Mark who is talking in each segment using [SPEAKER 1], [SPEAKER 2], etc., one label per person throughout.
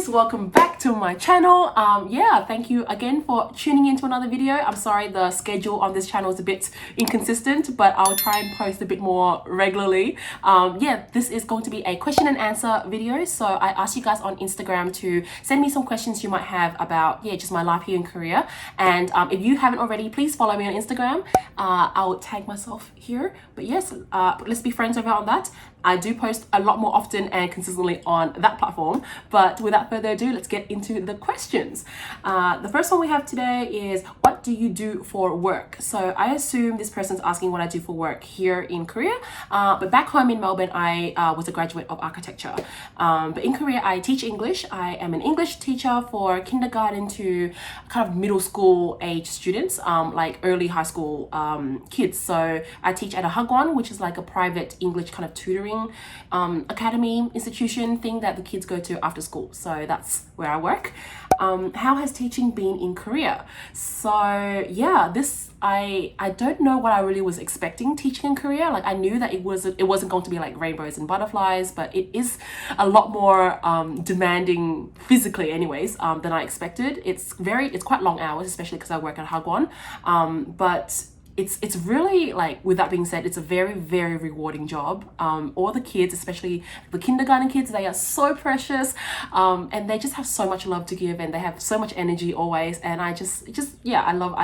[SPEAKER 1] guys, welcome back to my channel. Thank you again for tuning into another video. I'm sorry the schedule on this channel is a bit inconsistent, but I'll try and post a bit more regularly. This is going to be a question and answer video. So I asked you guys on Instagram to send me some questions you might have about just my life here in Korea. And if you haven't already, please follow me on Instagram. I'll tag myself here. But yes, let's be friends over on that. I do post a lot more often and consistently on that platform. But without further ado, let's get into the questions. The first one we have today is, what do you do for work? So I assume this person's asking what I do for work here in Korea. But back home in Melbourne, I was a graduate of architecture. But in Korea, I teach English. I am an English teacher for kindergarten to kind of middle school age students, like early high school kids. So I teach at a hagwon, which is like a private English kind of tutoring academy institution thing that the kids go to after school. So that's where I work. How has teaching been in Korea? So I don't know what I really was expecting teaching in Korea. Like I knew that it wasn't going to be like rainbows and butterflies, but it is a lot more demanding physically anyways than I expected. It's quite long hours, especially because I work at hagwon. But it's really, like, with that being said, it's a very, very rewarding job. All the kids, especially the kindergarten kids, they are so precious, and they just have so much love to give, and they have so much energy always. And I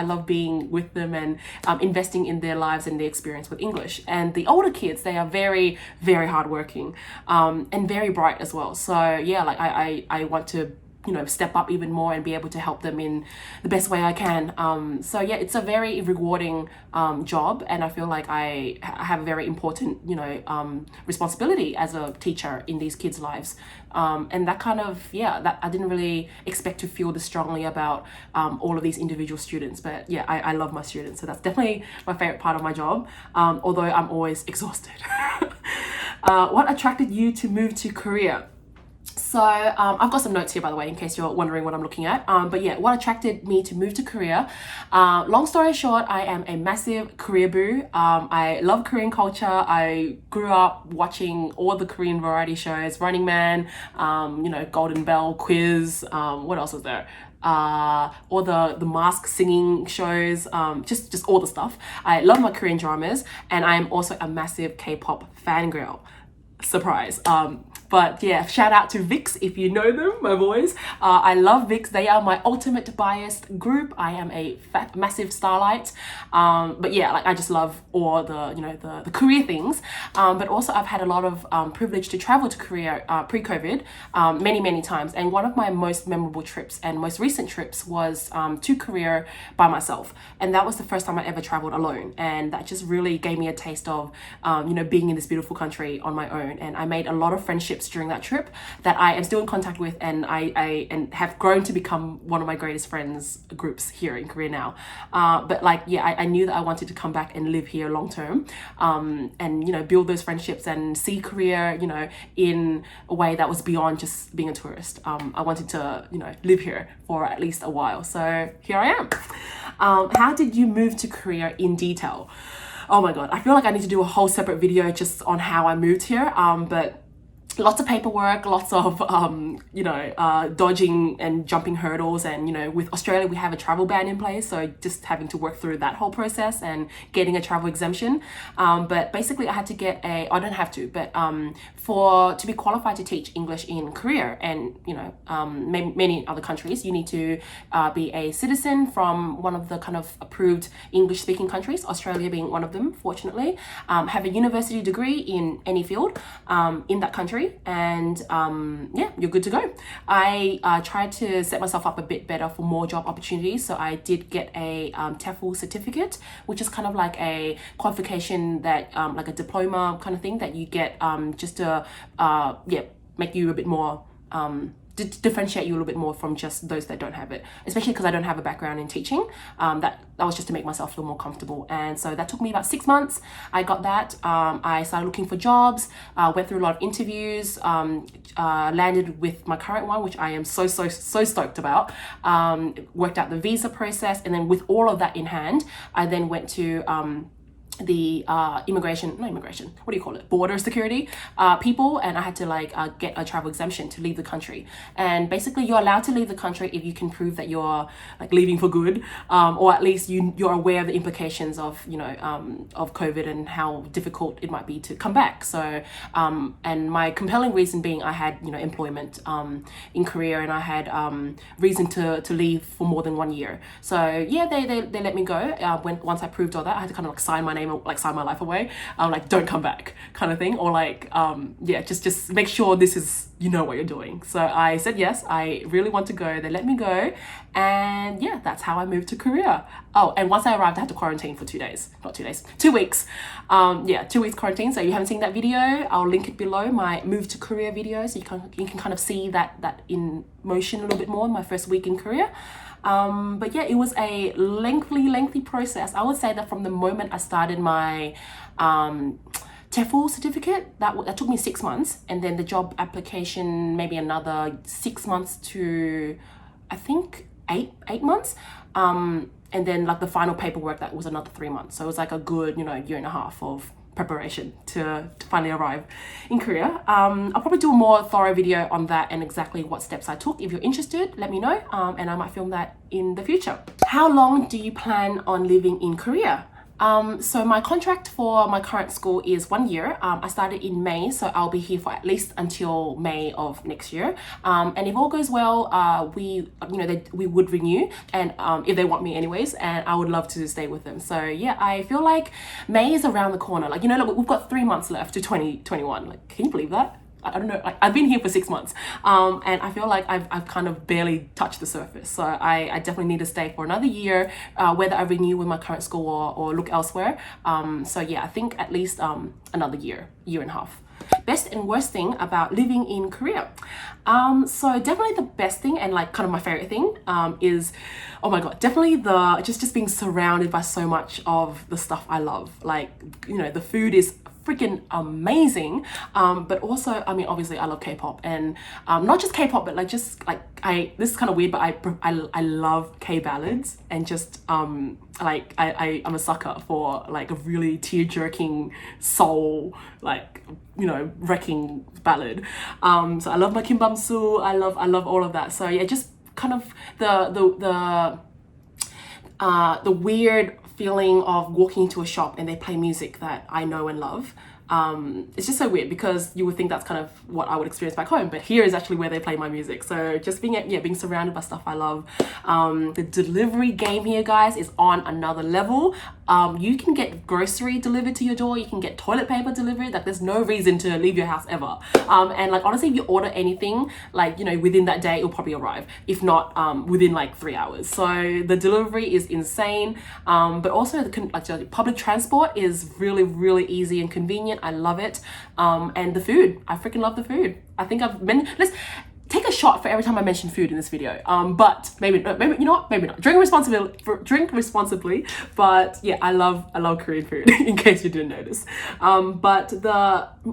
[SPEAKER 1] love being with them and investing in their lives and their experience with English. And the older kids, they are very, very hardworking, and very bright as well. So I want to step up even more and be able to help them in the best way I can. It's a very rewarding job, and I feel like I have a very important, responsibility as a teacher in these kids' lives. And that kind of, that I didn't really expect to feel this strongly about all of these individual students. But I love my students, so that's definitely my favorite part of my job, although I'm always exhausted. What attracted you to move to Korea? So I've got some notes here, by the way, in case you're wondering what I'm looking at. What attracted me to move to Korea? Long story short, I am a massive Korea boo. I love Korean culture. I grew up watching all the Korean variety shows, Running Man, Golden Bell, Quiz. What else was there? All the mask singing shows, just all the stuff. I love my Korean dramas, and I am also a massive K-pop fangirl. Surprise. Shout out to VIX if you know them, my boys. I love VIX. They are my ultimate biased group. I am a massive Starlight. I just love all the Korea things. But also I've had a lot of privilege to travel to Korea pre-COVID many times. And one of my most memorable trips and most recent trips was to Korea by myself. And that was the first time I ever traveled alone. And that just really gave me a taste of, being in this beautiful country on my own. And I made a lot of friendships during that trip that I am still in contact with, and I have grown to become one of my greatest friends groups here in Korea now. I knew that I wanted to come back and live here long term, and build those friendships and see Korea in a way that was beyond just being a tourist. I wanted to live here for at least a while, so here I am. How did you move to Korea in detail? Oh my god, I feel like I need to do a whole separate video just on how I moved here, but lots of paperwork, lots of dodging and jumping hurdles, and with Australia we have a travel ban in place, so just having to work through that whole process and getting a travel exemption. But basically I had to get to be qualified to teach English in Korea and many other countries, you need to be a citizen from one of the kind of approved English speaking countries, Australia being one of them, fortunately, have a university degree in any field in that country, and you're good to go. I tried to set myself up a bit better for more job opportunities, so I did get a TEFL certificate, which is kind of like a qualification that like a diploma kind of thing that you get just to make you a bit more differentiate you a little bit more from just those that don't have it, especially because I don't have a background in teaching. That was just to make myself feel more comfortable, and so that took me about 6 months. I got that. I started looking for jobs, went through a lot of interviews, landed with my current one, which I am so stoked about. Worked out the visa process, and then with all of that in hand, I then went to what do you call it, border security people, and I had to like get a travel exemption to leave the country. And basically you're allowed to leave the country if you can prove that you're like leaving for good, or at least you're aware of the implications of of COVID and how difficult it might be to come back. So and my compelling reason being I had employment in Korea, and I had reason to leave for more than 1 year. So yeah, they let me go once I proved all that. I had to kind of like sign my name, like sign my life away, like don't come back kind of thing, or like yeah, just make sure this is what you're doing. So I said yes, I really want to go. They let me go, and yeah, that's how I moved to Korea. Oh, and once I arrived I had to quarantine for 2 days, not 2 days, 2 weeks. Yeah, 2 weeks quarantine. So if you haven't seen that video, I'll link it below, my move to Korea video, so you can kind of see that in motion a little bit more, my first week in Korea. But yeah, it was a lengthy process. I would say that from the moment I started my TEFL certificate, that took me 6 months, and then the job application maybe another 6 months to I think eight months, and then like the final paperwork, that was another 3 months. So it was like a good year and a half of preparation to finally arrive in Korea. I'll probably do a more thorough video on that and exactly what steps I took. If you're interested, let me know, and I might film that in the future. How long do you plan on living in Korea? So my contract for my current school is 1 year. I started in May, so I'll be here for at least until May of next year. And if all goes well, we would renew, and if they want me anyways, and I would love to stay with them. So yeah, I feel like May is around the corner. Like we've got 3 months left to 2021. Like, can you believe that? I don't know, like I've been here for 6 months, and I feel like I've kind of barely touched the surface. So I definitely need to stay for another year, whether I renew with my current school or look elsewhere. So yeah, I think at least another year and a half. Best and worst thing about living in Korea. So definitely the best thing, and like kind of my favorite thing, is, oh my god, definitely the just being surrounded by so much of the stuff I love. Like, the food is freaking amazing, but also, I mean, obviously I love K-pop, and not just K-pop, but like just like this is kind of weird, but I love K-ballads, and just like I'm a sucker for like a really tear-jerking soul, like wrecking ballad. So I love my Kim Bam-soo, I love all of that. So yeah, just kind of the weird feeling of walking into a shop and they play music that I know and love. It's just so weird, because you would think that's kind of what I would experience back home, but here is actually where they play my music. So just being surrounded by stuff I love. The delivery game here, guys, is on another level. You can get grocery delivered to your door, you can get toilet paper delivered. Like, there's no reason to leave your house ever. And like, honestly, if you order anything, like, within that day, it'll probably arrive, if not within like 3 hours. So the delivery is insane. But also the public transport is really, really easy and convenient. I love it. And the food, I freaking love the food. I think let's take a shot for every time I mention food in this video. But maybe you know what? Maybe not. Drink responsibly. But yeah, I love Korean food. In case you didn't notice. But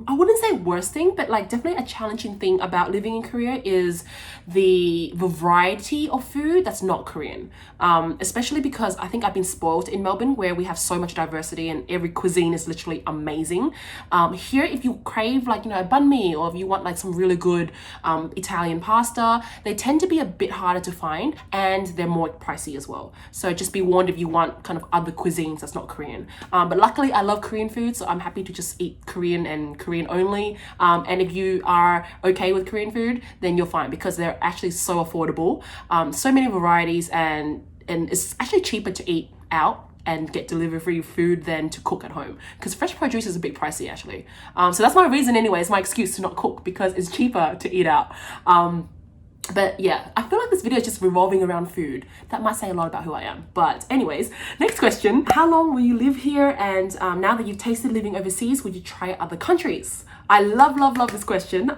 [SPEAKER 1] I wouldn't say worst thing, but like definitely a challenging thing about living in Korea is the variety of food that's not Korean. Especially because I think I've been spoiled in Melbourne, where we have so much diversity and every cuisine is literally amazing. Here, if you crave like a banh mi, or if you want like some really good Italian pasta, they tend to be a bit harder to find, and they're more pricey as well. So just be warned if you want kind of other cuisines that's not Korean. But luckily I love Korean food, so I'm happy to just eat Korean and Korean only. And if you are okay with Korean food, then you're fine, because they're actually so affordable. So many varieties, and it's actually cheaper to eat out and get delivery food than to cook at home, because fresh produce is a bit pricey actually. So that's my reason anyway, it's my excuse to not cook, because it's cheaper to eat out. But yeah, I feel like this video is just revolving around food. That might say a lot about who I am. But anyways, next question. How long will you live here? And now that you've tasted living overseas, would you try other countries? I love this question,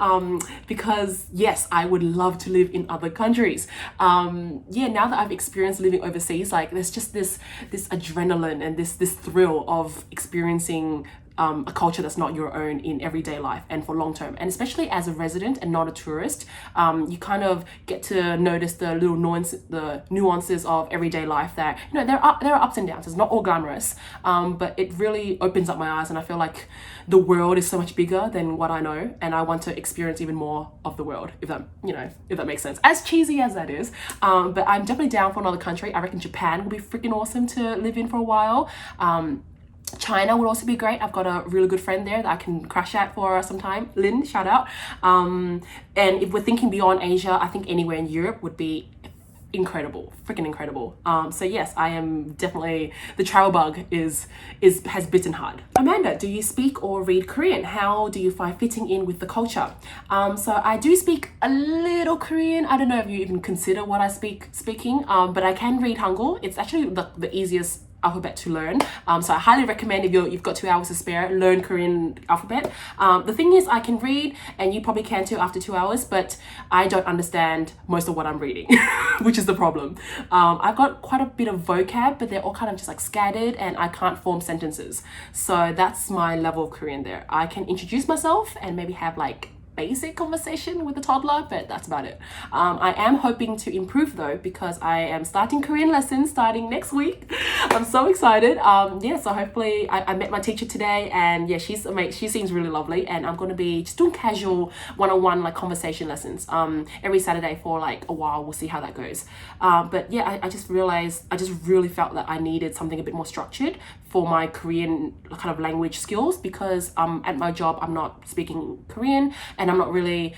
[SPEAKER 1] because yes, I would love to live in other countries. Yeah, now that I've experienced living overseas, like there's just this adrenaline and this thrill of experiencing a culture that's not your own in everyday life and for long term. And especially as a resident and not a tourist, you kind of get to notice the little nuances of everyday life that, you know, there are ups and downs. It's not all glamorous, but it really opens up my eyes, and I feel like the world is so much bigger than what I know, and I want to experience even more of the world, if that makes sense. As cheesy as that is, but I'm definitely down for another country. I reckon Japan will be freaking awesome to live in for a while. China would also be great. I've got a really good friend there that I can crash at for some time. Lynn, shout out. And if we're thinking beyond Asia, I think anywhere in Europe would be incredible, freaking incredible. So yes, I am definitely, the travel bug has bitten hard. Amanda, do you speak or read Korean? How do you find fitting in with the culture? So I do speak a little Korean. I don't know if you even consider what I speaking, but I can read Hangul. It's actually the easiest alphabet to learn, so I highly recommend, if you've got 2 hours to spare, learn Korean alphabet. The thing is, I can read, and you probably can too after 2 hours, but I don't understand most of what I'm reading, which is the problem. I've got quite a bit of vocab, but they're all kind of just like scattered, and I can't form sentences. So that's my level of Korean there. I can introduce myself and maybe have like basic conversation with a toddler, but that's about it. I am hoping to improve though, because I am starting Korean lessons starting next week. I'm so excited. Yeah, so hopefully I met my teacher today, and yeah, she's amazing. She seems really lovely, and I'm going to be just doing casual one-on-one like conversation lessons every Saturday for like a while. We'll see how that goes. But yeah, I just really felt that I needed something a bit more structured for my Korean kind of language skills, because at my job I'm not speaking Korean, and I'm not really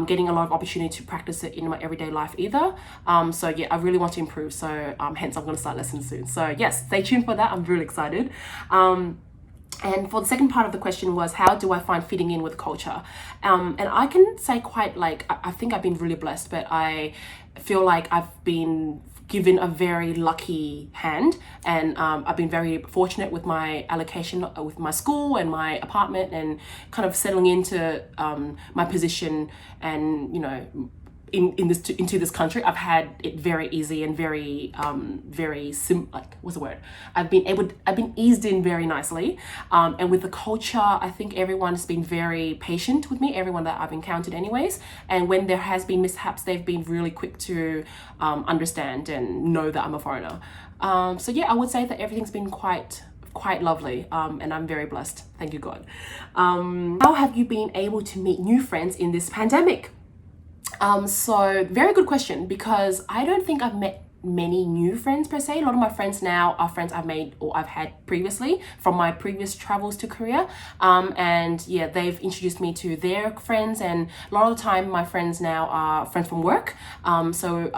[SPEAKER 1] getting a lot of opportunity to practice it in my everyday life either. So yeah, I really want to improve. So hence I'm going to start lessons soon. So yes, stay tuned for that. I'm really excited. And for the second part of the question was, how do I find fitting in with culture? And I can say quite like, I think I've been really blessed, but I feel like I've been given a very lucky hand, and I've been very fortunate with my allocation with my school and my apartment, and kind of settling into my position, and you know, into this country. I've had it very easy and very I've been eased in very nicely, and with the culture, I think everyone's been very patient with me, everyone that I've encountered anyways, and when there has been mishaps, they've been really quick to understand and know that I'm a foreigner. So yeah, I would say that everything's been quite lovely, and I'm very blessed, thank you God. How have you been able to meet new friends in this pandemic? So very good question, because I don't think I've met many new friends per se. A lot of my friends now are friends I've made or I've had previously from my previous travels to Korea, and yeah, they've introduced me to their friends, and a lot of the time my friends now are friends from work. So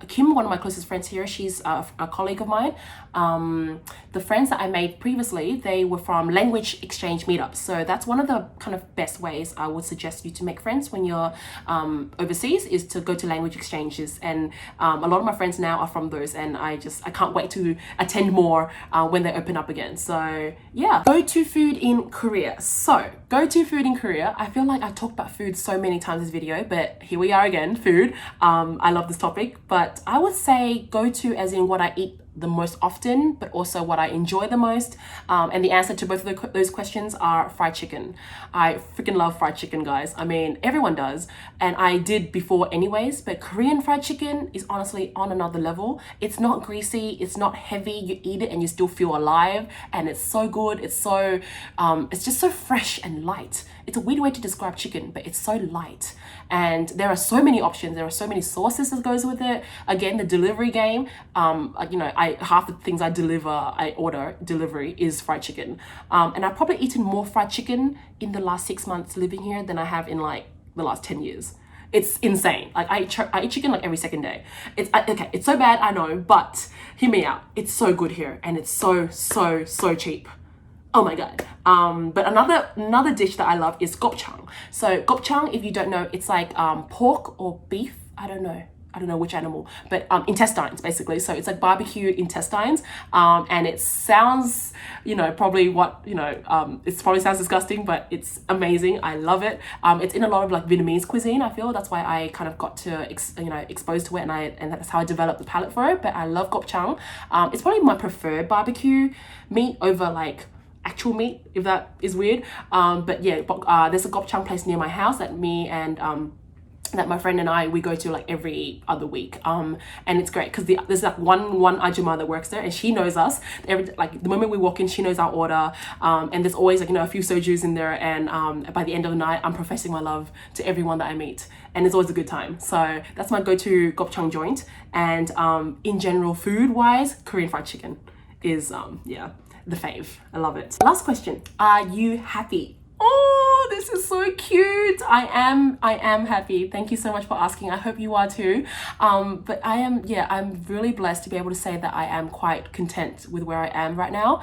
[SPEAKER 1] Kim, one of my closest friends here, she's a colleague of mine. The friends that I made previously, they were from language exchange meetups. So that's one of the kind of best ways I would suggest you to make friends when you're overseas, is to go to language exchanges. And a lot of my friends now are from those, and I can't wait to attend more when they open up again. So yeah, go-to food in Korea. So go-to food in Korea, I feel like I talked about food so many times in this video, but here we are again, food. I love this topic, but I would say go-to as in what I eat the most often, but also what I enjoy the most. And the answer to both of those questions are fried chicken. I freaking love fried chicken, guys. I mean, everyone does, and I did before anyways, but Korean fried chicken is honestly on another level. It's not greasy, it's not heavy, you eat it and you still feel alive, and it's so good. It's so it's just so fresh and light. It's a weird way to describe chicken, but it's so light, and there are so many options, there are so many sauces that goes with it. Again, the delivery game, you know, half the things I order delivery is fried chicken, and I've probably eaten more fried chicken in the last 6 months living here than I have in like the last 10 years. It's insane. Like I eat chicken like every second day. Okay, it's so bad, I know, but hear me out. It's so good here, and it's so cheap. Oh my God. But another dish that I love is gopchang. So gopchang, if you don't know, it's like pork or beef. I don't know which animal, but intestines basically. So it's like barbecued intestines, and it sounds, you know, probably it probably sounds disgusting, but it's amazing. I love it. It's in a lot of like Vietnamese cuisine. I feel that's why I kind of got to exposed to it, and that's how I developed the palate for it. But I love gopchang. It's probably my preferred barbecue meat over like actual meat, if that is weird. But yeah, there's a gopchang place near my house that me and that my friend and I, we go to like every other week, and it's great because there's like one ajumma that works there, and she knows us. Like the moment we walk in, she knows our order, and there's always like, you know, a few soju's in there, and by the end of the night, I'm professing my love to everyone that I meet, and it's always a good time. So that's my go-to gopchang joint. And in general, food wise, Korean fried chicken is yeah, the fave. I love it. Last question: are you happy? Oh, this is so cute. I am happy. Thank you so much for asking. I hope you are too. But I'm really blessed to be able to say that I am quite content with where I am right now.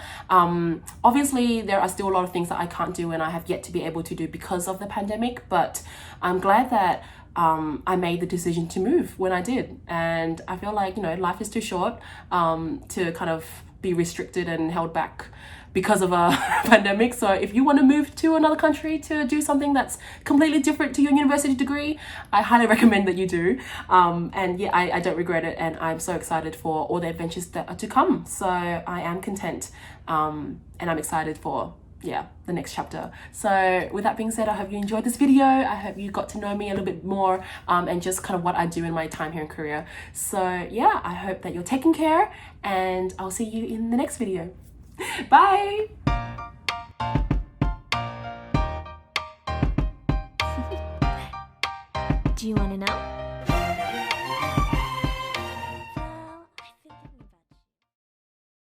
[SPEAKER 1] Obviously, there are still a lot of things that I can't do and I have yet to be able to do because of the pandemic, but I'm glad that I made the decision to move when I did. And I feel like, you know, life is too short to kind of be restricted and held back because of a pandemic. So if you want to move to another country to do something that's completely different to your university degree, I highly recommend that you do. And yeah, I don't regret it, and I'm so excited for all the adventures that are to come. So I am content, and I'm excited for the next chapter. So with that being said, I hope you enjoyed this video. I hope you got to know me a little bit more, and just kind of what I do in my time here in Korea. So yeah, I hope that you're taking care, and I'll see you in the next video. Bye.
[SPEAKER 2] Do you want to know?